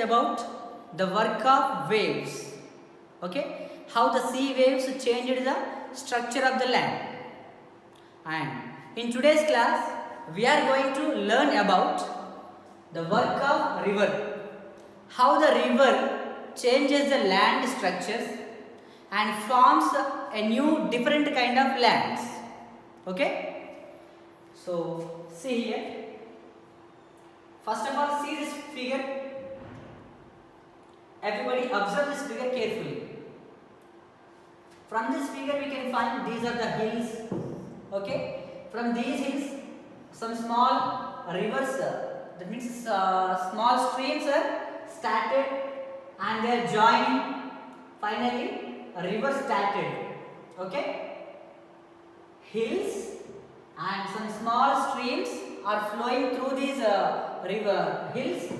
about the work of waves. Okay, how the sea waves changed the structure of the land. And in today's class, we are going to learn about the work of river. How the river changes the land structures and forms a new different kind of lands. Okay, so see here. First of all, see this figure. Everybody observe this figure carefully. From this figure we can find these are the hills. Okay, from these hills some small rivers, that means small streams are started and they are joining. Finally a river started. Okay, hills and some small streams are flowing through these river hills.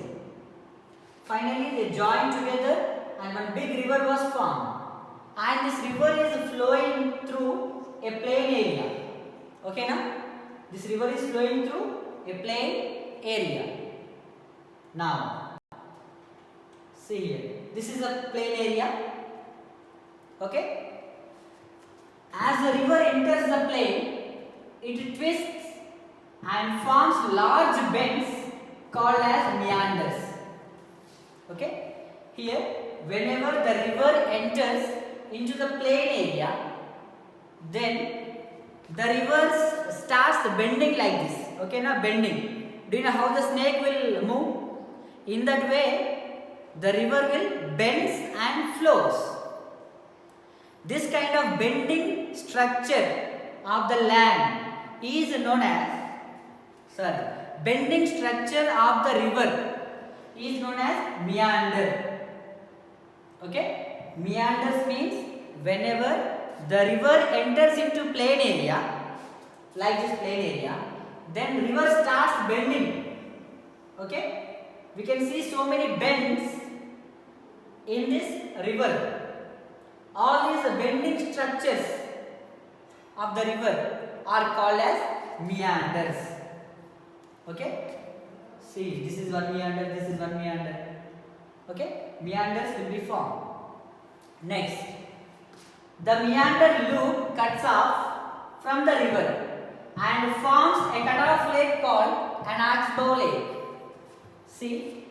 Finally they joined together and one big river was formed, and this river is flowing through a plain area. Okay, now this river is flowing through a plain area. Now see here, this is a plain area. Okay, as the river enters the plain, it twists and forms large bends called as meanders. Okay, here whenever the river enters into the plain area, then the river starts bending like this. Okay, now bending. Do you know how the snake will move? In that way, the river will bends and flows. This kind of bending structure of the land is known as, bending structure of the river is known as meander. Okay, meanders means whenever the river enters into plain area, like this plain area, then river starts bending. Okay, we can see so many bends in this river. All these bending structures of the river are called as meanders. Okay, see, this is one meander, this is one meander. Okay, meanders will be formed. Next, the meander loop cuts off from the river and forms a cut-off lake called an oxbow lake. See,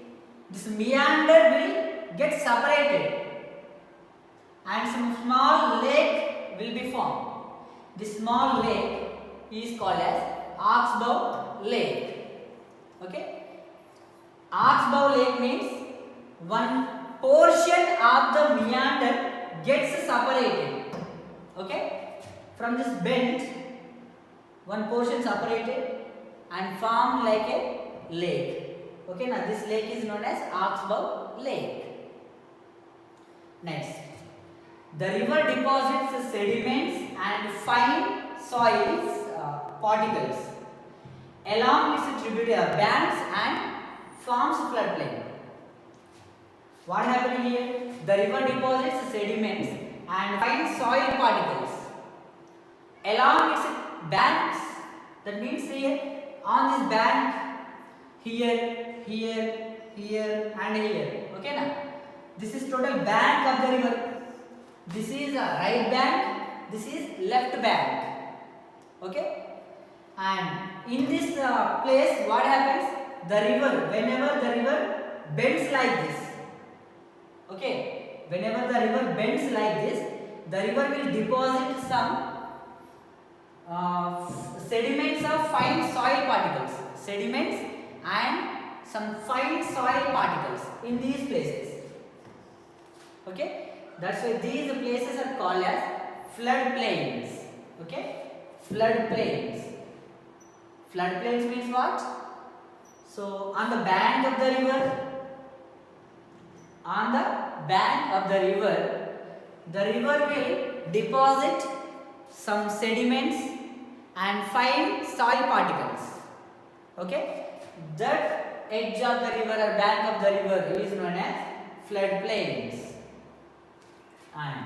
this meander will get separated and some small lake will be formed. This small lake is called as oxbow lake. Okay, oxbow lake means one portion of the meander gets separated. Okay, from this bend, one portion separated and formed like a lake. Okay, now this lake is known as oxbow lake. Next, the river deposits sediments and fine soils particles along its tributary banks and forms floodplain. What happened here? The river deposits sediments and fine soil particles along its banks. That means here on this bank, here, here, here and here. Okay, now this is total bank of the river. This is a right bank, this is left bank. Okay, and in this place what happens? The river, whenever the river bends like this, okay, whenever the river bends like this, the river will deposit some sediments of fine soil particles, sediments and some fine soil particles in these places. Okay, that's why these places are called as floodplains. Okay, floodplains. Floodplains means what? So on the bank of the river, the river will deposit some sediments and fine soil particles. Okay, that edge of the river or bank of the river is known as floodplains. And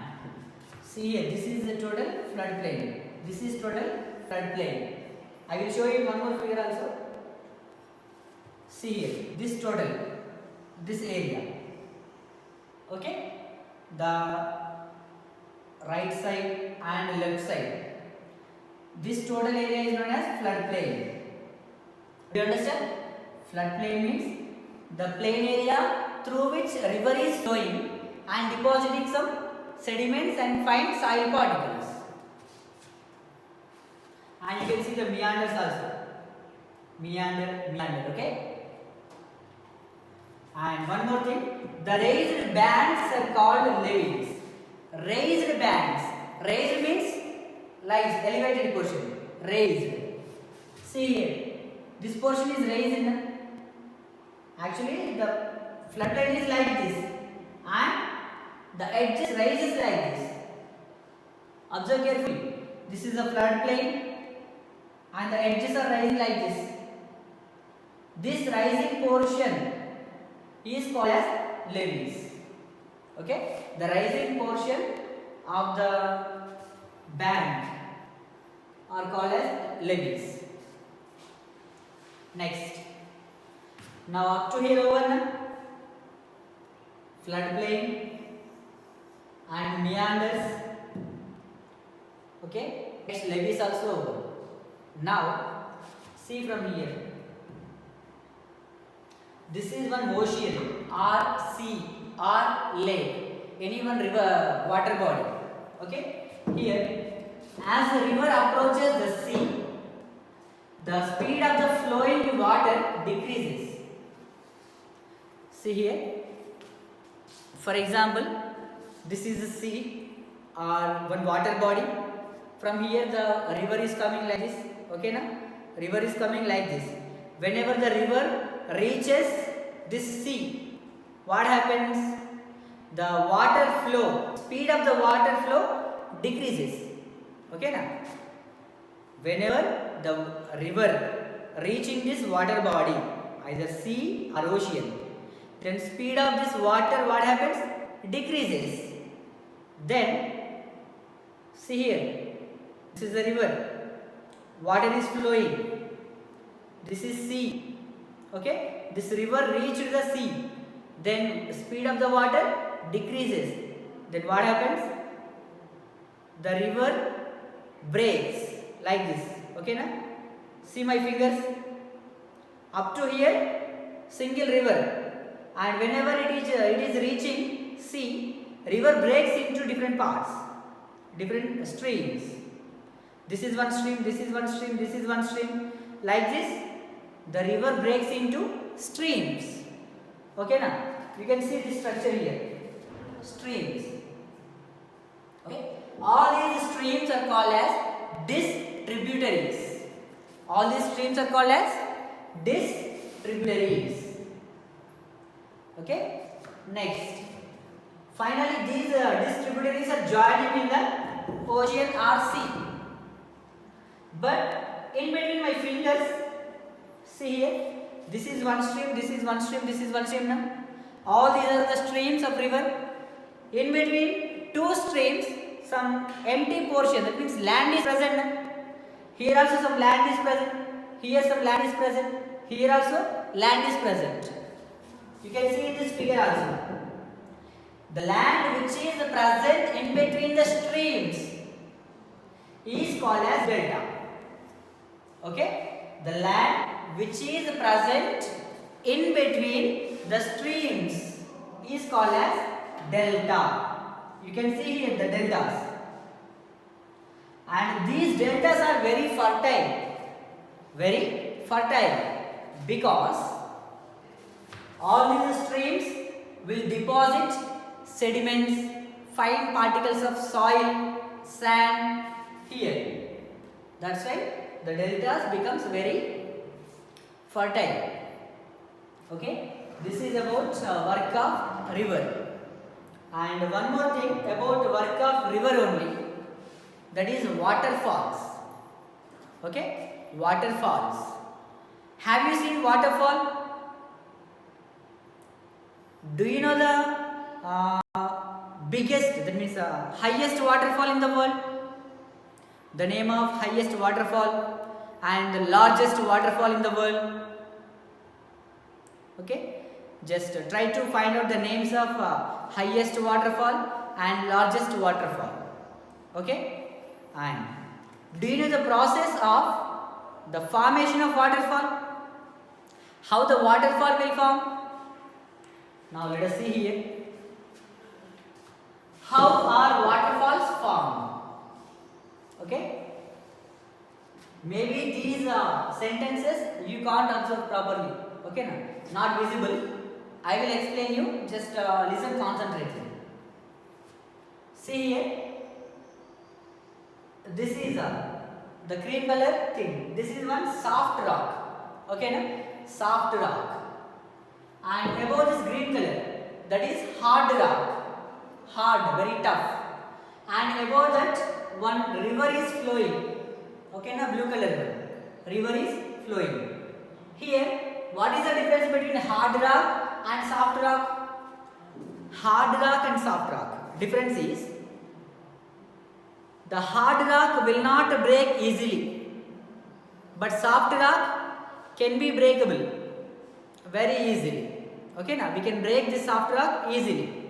see here, this is the total floodplain. This is total floodplain. I will show you one more figure also. See here, this total, this area. Okay, the right side and left side. This total area is known as floodplain. Do you understand? Floodplain means the plain area through which river is flowing and depositing some sediments and fine soil particles. And you can see the meanders also. Meander, okay? And one more thing, the raised bands are called levees. Raised bands. Raised means like elevated portion. Raised. See here, this portion is raised. Actually, the floodplain is like this, and the edges rises like this. Observe carefully. This is the floodplain, and the edges are rising like this. This rising portion is called as levees. Okay, the rising portion of the band are called as levees. Next, now up to here over now, floodplain and meanders. Okay, next levees also over. Now see from here. This is one ocean or sea or lake, any one river, water body. Okay, here as the river approaches the sea, the speed of the flowing water decreases. See here, for example, this is the sea or one water body. From here the river is coming like this. Okay, now river is coming like this. Whenever the river reaches this sea, what happens? The water flow, speed of the water flow decreases. Okay, now whenever the river reaching this water body, either sea or ocean, then speed of this water, what happens? Decreases. Then see here, this is the river, water is flowing, this is sea. Okay, this river reached the sea, then speed of the water decreases. Then what happens? The river breaks like this. Okay, now see my fingers, up to here single river, and whenever it is reaching sea, river breaks into different parts, different streams. This is one stream, this is one stream, this is one stream. Like this, the river breaks into streams. Okay, now you can see this structure here, streams. Okay, all these streams are called as distributaries. All these streams are called as distributaries. Okay, next, finally these distributaries are joining in the ocean or sea. But in between my fingers, see here, this is one stream, this is one stream, this is one stream now. All these are the streams of river. In between two streams, some empty portion, that means land is present now. Here also some land is present, here some land is present, here also land is present. You can see in this figure also. The land which is present in between the streams is called as delta. Okay, the land which is present in between the streams is called as delta. You can see here the deltas, and these deltas are very fertile because all these streams will deposit sediments, fine particles of soil, sand here. That's why the deltas becomes very fertile. Okay, this is about work of river. And one more thing about work of river only, that is waterfalls. Okay, waterfalls. Have you seen waterfall? Do you know the biggest, that means highest waterfall in the world? The name of highest waterfall and the largest waterfall in the world. Okay, Just try to find out the names of highest waterfall and largest waterfall. Okay, and do you know the process of the formation of waterfall? How the waterfall will form? Now let us see here. How are waterfalls formed? Okay, maybe these sentences you can't observe properly. Okay, now not visible. I will explain you. Just listen concentrately. See here. This is the cream color thing. This is one soft rock. Okay, now soft rock. And above this green color, that is hard rock. Hard, very tough. And above that, one river is flowing. Okay, now blue color river is flowing. Here, what is the difference between hard rock and soft rock? Hard rock and soft rock. Difference is, the hard rock will not break easily, but soft rock can be breakable very easily. Okay, now we can break this soft rock easily.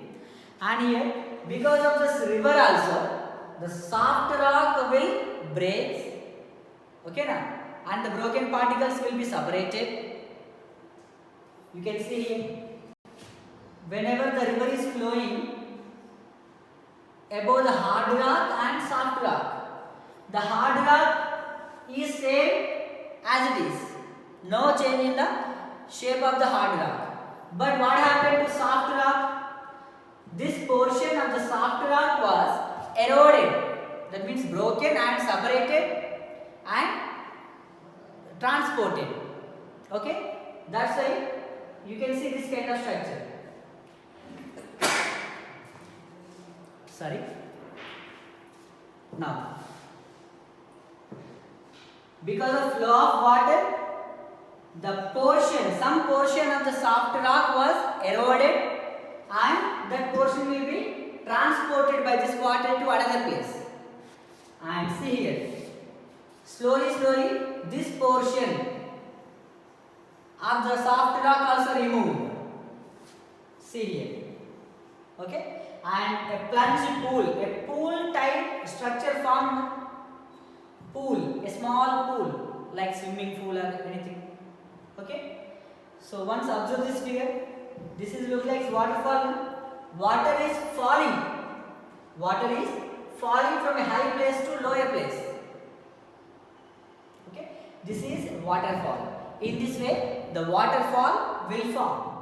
And here, because of this river also, the soft rock will break. Okay, now, and the broken particles will be separated. You can see here, whenever the river is flowing above the hard rock and soft rock, the hard rock is same as it is, no change in the shape of the hard rock. But what happened to soft rock? This portion of the soft rock was eroded, that means broken and separated and transported. Okay, that's why you can see this kind of structure. Sorry. Now, because of flow of water, some portion of the soft rock was eroded, and that portion will be transported by this water to another place. And see here, slowly this portion of the soft rock also removed. See here. Okay, and a plunge a pool type structure formed. Pool, a small pool like swimming pool or anything. Okay, so once observe this figure. This is look like waterfall. Water is falling. Water is falling from a high place to lower place. Okay, this is waterfall. In this way, the waterfall will form.